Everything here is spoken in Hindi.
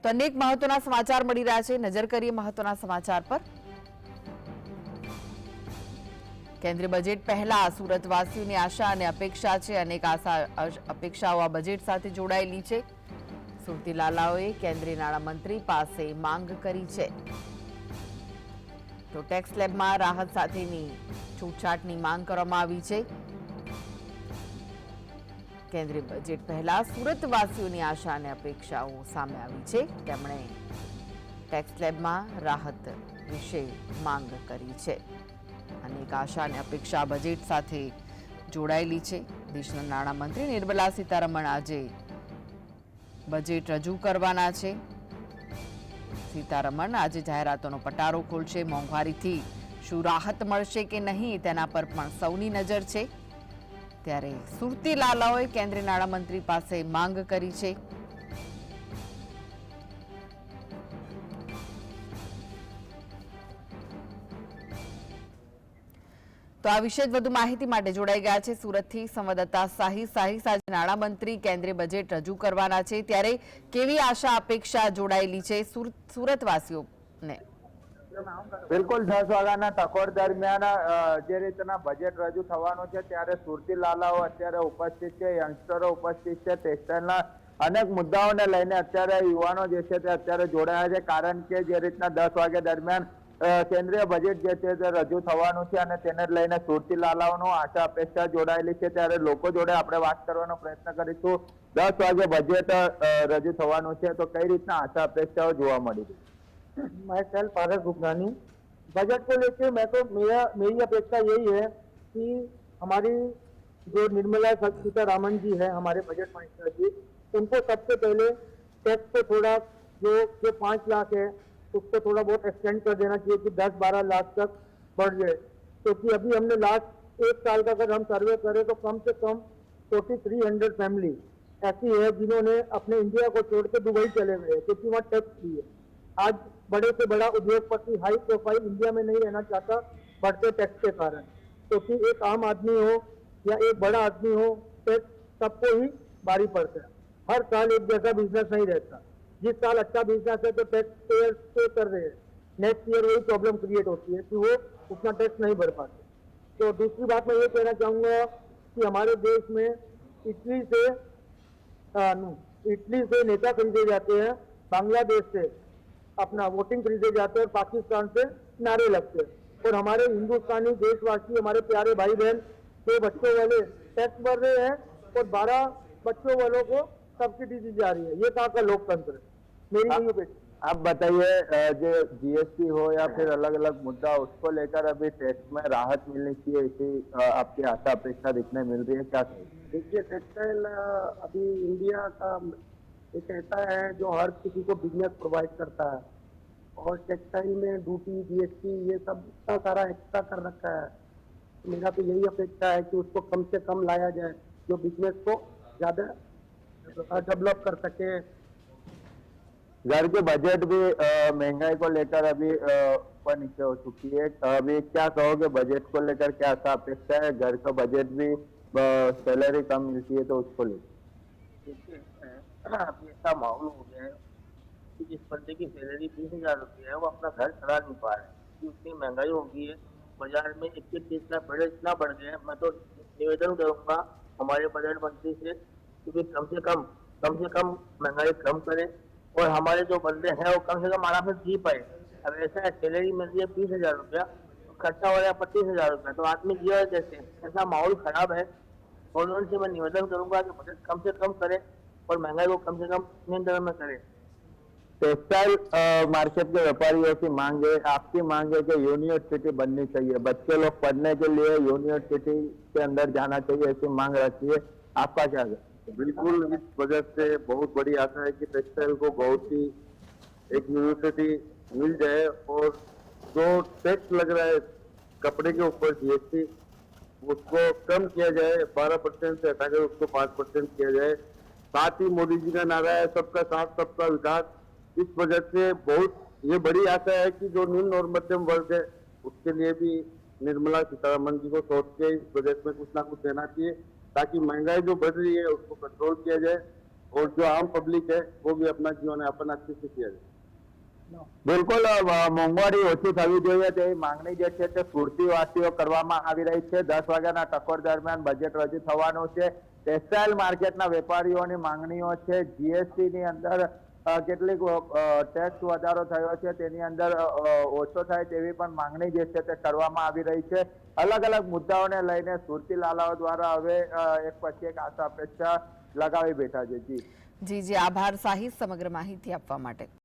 તો અનેક મહત્વના સમાચાર મળી રહ્યા છે, નજર કરીએ મહત્વના સમાચાર પર। કેન્દ્રીય બજેટ પહેલા સુરતવાસીઓની આશા અને અપેક્ષા છે, અનેક અપેક્ષાઓ આ બજેટ સાથે જોડાયેલી છે। સુરતી લાલાઓએ કેન્દ્રીય નાણામંત્રી પાસે માંગ કરી છે, તો ટેક્સ સ્લેબમાં રાહત સાથેની છૂટછાટની માંગ કરવામાં આવી છે। કેન્દ્રીય બજેટ પહેલા સુરતવાસીઓની આશા અને અપેક્ષાઓ સામે આવી છે, તેમણે ટેક્સ સ્લેબમાં રાહત વિશે માંગ કરી છે। અનેક આશા અને અપેક્ષા બજેટ સાથે જોડાયેલી છે। દેશના નાણામંત્રી નિર્મલા સીતારમણ આજે બજેટ રજૂ કરવાના છે। સીતારમણ આજે જાહેરાતોનો પટારો ખોલશે। મોંઘવારીથી શું રાહત મળશે કે નહીં તેના પર પણ સૌની નજર છે। ત્યારે સુરતી લાલાઓએ કેન્દ્રીય નાણામંત્રી પાસે માંગ કરી છે। તો આ વિશે વધુ માહિતી માટે જોડાઈ ગયા છે સુરતથી સંવાદદાતા સાહિસ। આજે નાણામંત્રી કેન્દ્રીય બજેટ રજૂ કરવાના છે, ત્યારે કેવી આશા અપેક્ષા જોડાયેલી છે સુરતવાસીઓને? બિલકુલ 10 વાગ્યાના ટકોર દરમિયાન જે રીતના બજેટ રજૂ થવાનું છે ત્યારે સુરતી લાલાઓ અત્યારે ઉપસ્થિત છે, યંગસ્ટરો ઉપસ્થિત છે। ટેક્સટાઇલના અનેક મુદ્દાઓને લઈને અત્યારે યુવાનો જે છે તે અત્યારે જોડાયા છે, કારણ કે જે રીતના 10 વાગ્યા દરમિયાન કેન્દ્રીય બજેટ જે છે તે રજૂ થવાનું છે અને તેને લઈને સુરતી લાલાઓનો આશા અપેક્ષા જોડાયેલી છે। ત્યારે લોકો જોડે આપણે વાત કરવાનો પ્રયત્ન કરીશું। 10 વાગે બજેટ રજૂ થવાનું છે, તો કઈ રીતના આશા અપેક્ષાઓ જોવા મળી રહી? मैं कल पारस गुप्तानी बजट को लेकर मेरी अपेक्षा यही है कि हमारी जो निर्मला सीतारमण जी है, हमारे बजट मिनिस्टर जी, उनको सबसे पहले टैक्स को थोड़ा जो 5 लाख है उसको थोड़ा बहुत एक्सटेंड कर देना चाहिए कि 10-12 लाख तक बढ़ जाए। क्योंकि अभी हमने लास्ट 1 साल का अगर हम सर्वे करें तो कम से कम 4300 फैमिली ऐसी है जिन्होंने अपने इंडिया को छोड़ के दुबई चले गए क्योंकि वहाँ टैक्स फ्री है। आज बड़े से बड़ा उद्योगपति हाई प्रोफाइल इंडिया में नहीं रहना चाहता बढ़ते टैक्स के कारण, क्योंकि एक आम आदमी हो या एक बड़ा आदमी हो, टैक्स सबको ही भारी पड़ता है। हर साल एक जैसा बिजनेस नहीं रहता। जिस साल अच्छा बिजनेस है तो टैक्स पेयर पे कर रहे हैं, नेक्स्ट ईयर वही प्रॉब्लम क्रिएट होती है कि वो उतना टैक्स नहीं भर पाते। तो दूसरी बात मैं ये कहना चाहूँगा कि हमारे देश में इटली से नेता खरीदे जाते हैं, बांग्लादेश से अपना वोटिंग खरीदे जाते हैं और पाकिस्तान से नारे लगते हैं, और हमारे हिंदुस्तानी देशवासी, हमारे प्यारे भाई बहन 2 बच्चों वाले टैक्स भर रहे हैं और 12 बच्चों वालों को सब्सिडी दी जा रही है। ये कहाँ का लोकतंत्र है? मेरी यही अपेक्षा। आप बताइए, जो जीएसटी हो या फिर अलग अलग मुद्दा, उसको लेकर अभी टैक्स में राहत मिलनी चाहिए, इसी आपकी आशा अपेक्षा दिखने मिल रही है, क्या? देखिए, टेक्सटाइल अभी इंडिया का एक ऐसा है जो हर किसी को बिजनेस प्रोवाइड करता है, और टेक्सटाइल में ड्यूटी, जीएसटी, ये सब इतना सारा एक्स्ट्रा कर रखा है। मेरा तो यही अपेक्षा है कि उसको कम से कम लाया जाए, जो बिजनेस को ज्यादा डेवलप कर सके। घर के बजट भी महंगाई को लेकर अभी ऊपर नीचे हो चुकी है। अभी क्या कहोगे बजट को लेकर, क्या आशा अपेक्षा है? घर का बजट भी सैलरी कम मिलती है तो उसको लेकर देखिए, अभी ऐसा माहौल हो गया है कि जिस बंदे की सैलरी 20,000 रुपये है वो अपना घर चला नहीं पा रहा है, क्योंकि उतनी महंगाई हो गई है। बाजार में एक चीज का बढ़ इतना बढ़ गया है। मैं तो निवेदन करूंगा हमारे बजट मंत्री से कि कम से कम महंगाई कम करें, और हमारे जो बंदे हैं वो कम से कम आराम से जी पाए। अब ऐसा है, सैलरी मिल रही है 20,000 रुपया, खर्चा हो रहा है 25,000 रुपया, तो आदमी जिया कैसे? ऐसा माहौल खराब है। और उनसे मैं निवेदन करूंगा कि बजट कम से कम करें और महंगाई को कम से कम नियंत्रण में करें। टेक्सटाइल मार्केट के व्यापारियों की मांग है, आपकी मांग है कि यूनिवर्सिटी बननी चाहिए, बच्चे लोग पढ़ने के लिए यूनिवर्सिटी के अंदर जाना चाहिए, ऐसी मांग रखी है, आपका क्या है? बिल्कुल, इस वजह से बहुत बड़ी आशा है कि टेक्सटाइल को बहुत ही एक यूनिवर्सिटी मिल जाए, और जो टैक्स लग रहा है कपड़े के ऊपर जीएसटी, उसको कम किया जाए, 12% से हटाकर उसको 5% किया जाए। साथ ही मोदी जी का नारा है सबका साथ सबका विकास। इस वजह से बहुत ये बड़ी आशा है कि जो निम्न और मध्यम वर्ग है उसके लिए भी निर्मला सीतारमण जी को सोच के इस बजट में कुछ ना कुछ देना चाहिए, ताकि महंगाई जो बढ़ रही है उसको कंट्रोल किया जाए और जो आम पब्लिक है वो भी अपना जीवन यापन अच्छे से किया जाए। બિલકુલ મોંઘવારી ઓછી થવી જોઈએ તેવી માંગણી જે છે તે સુરતીવાસીઓ કરવામાં આવી રહી છે 10 વાગ્યાના ટકોર દરમિયાન બજેટ રજૂ થવાનું છે ટેક્સટાઇલ માર્કેટના વેપારીઓની માંગણીઓ છે જીએસટી ની અંદર કેટલીક ટેક્સ વધારો થયો છે તેની અંદર ઓછો થાય તેવી પણ માંગણી જે છે તે કરવામાં આવી રહી છે અલગ અલગ મુદ્દાઓને લઈને સુરતી લાલાઓ દ્વારા હવે એક પછી એક આશા અપેક્ષા લગાવી બેઠા છે જી જી આભાર સાહિદ સમગ્ર માહિતી આપવા માટે।